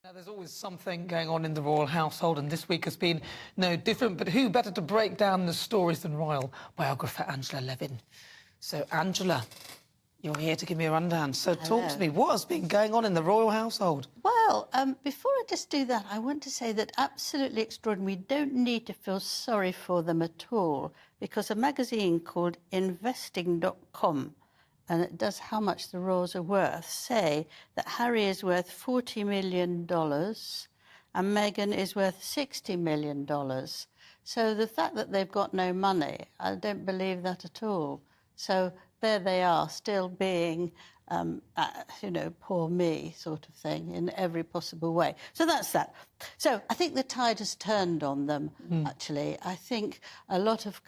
Now, there's always something going on in the royal household, and this week has been no different. But who better to break down the stories than royal biographer Angela Levin? So, Angela, you're here to give me a rundown. So, talk to me. What has been going on in the royal household? Well, before I just do that, I want to say that absolutely extraordinary. We don't need to feel sorry for them at all, because a magazine called investing.com, and it does how much the royals are worth, say that Harry is worth $40 million and Meghan is worth $60 million. So the fact that they've got no money, I don't believe that at all. So there they are, still being, poor me sort of thing in every possible way. So that's that. So I think the tide has turned on them, actually. I think a lot of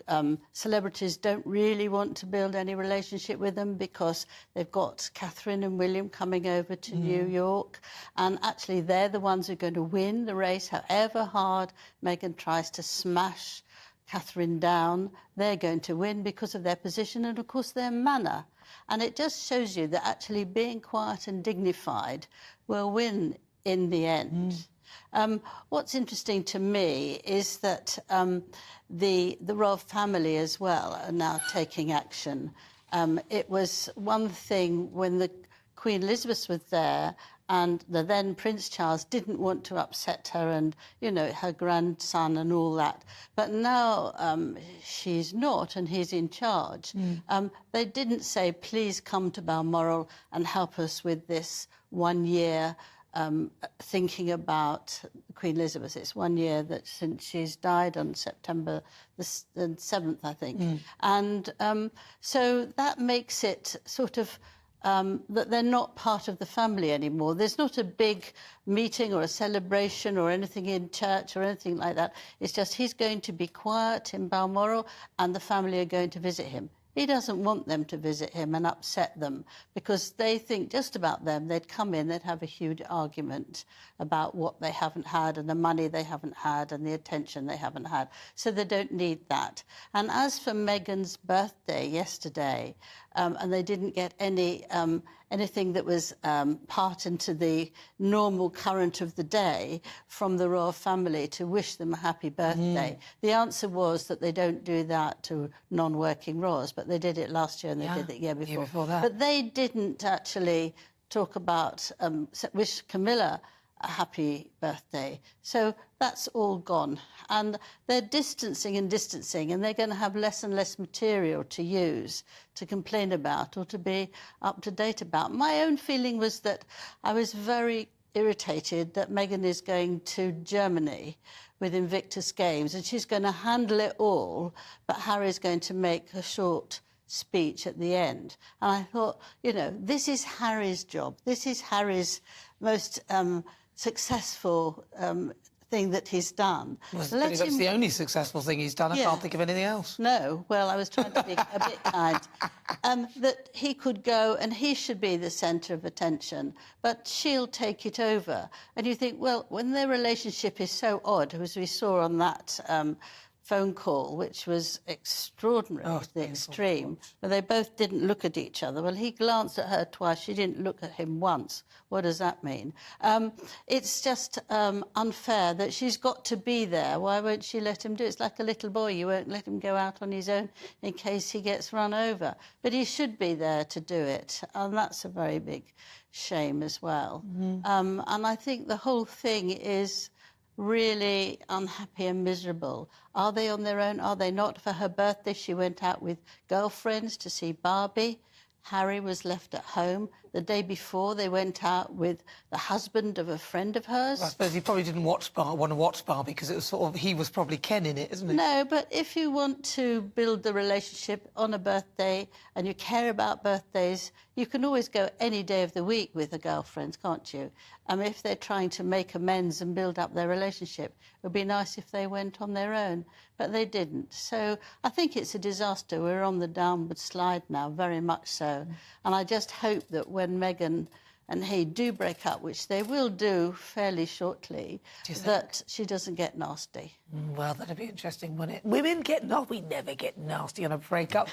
celebrities don't really want to build any relationship with them because they've got Catherine and William coming over to New York. And actually, they're the ones who are going to win the race, however hard Meghan tries to smash Catherine down. They're going to win because of their position and, of course, their manner. And it just shows you that actually being quiet and dignified will win in the end. What's interesting to me is that the royal family as well are now taking action. It was one thing when the Queen Elizabeth was there and the then Prince Charles didn't want to upset her and, her grandson and all that. But now she's not and he's in charge. They didn't say, please come to Balmoral and help us with this 1 year thinking about Queen Elizabeth. It's 1 year that since she's died on September the 7th, I think. And so that makes it sort of that they're not part of the family anymore. There's not a big meeting or a celebration or anything in church or anything like that. It's just he's going to be quiet in Balmoral and the family are going to visit him. He doesn't want them to visit him and upset them because they think just about them. They'd come in, they'd have a huge argument about what they haven't had and the money they haven't had and the attention they haven't had. So they don't need that. And as for Meghan's birthday yesterday, and they didn't get anything that was part into the normal current of the day from the royal family to wish them a happy birthday. The answer was that they don't do that to non-working royals, but they did it last year and they did it the year before. But they didn't actually talk about, wish Camilla a happy birthday. So that's all gone. And they're distancing and distancing, and they're going to have less and less material to use, to complain about or to be up to date about. My own feeling was that I was very irritated that Meghan is going to Germany with Invictus Games and she's going to handle it all, but Harry's going to make a short speech at the end. And I thought, this is Harry's job. This is Harry's most successful thing that he's done. Well, that's the only successful thing he's done. I can't think of anything else. No, well, I was trying to be a bit kind. That he could go and he should be the centre of attention, but she'll take it over. And you think, well, when their relationship is so odd, as we saw on that phone call, which was extraordinary to the extreme, but they both didn't look at each other. Well, he glanced at her twice. She didn't look at him once. What does that mean? It's just unfair that she's got to be there. Why won't she let him do it? It's like a little boy. You won't let him go out on his own in case he gets run over. But he should be there to do it. And that's a very big shame as well. And I think the whole thing is really unhappy and miserable. Are they on their own? Are they not? For her birthday, she went out with girlfriends to see Barbie. Harry was left at home. The day before, they went out with the husband of a friend of hers. Well, I suppose he probably didn't want to watch Barbie because it was sort of, he was probably Ken in it, isn't he? No, but if you want to build the relationship on a birthday and you care about birthdays, you can always go any day of the week with the girlfriends, can't you? If they're trying to make amends and build up their relationship, it would be nice if they went on their own, but they didn't. So I think it's a disaster. We're on the downward slide now, very much so. And I just hope that when Meghan and he do break up, which they will do fairly shortly, that she doesn't get nasty. Well, that'd be interesting, wouldn't it? Women get nasty. We never get nasty on a breakup.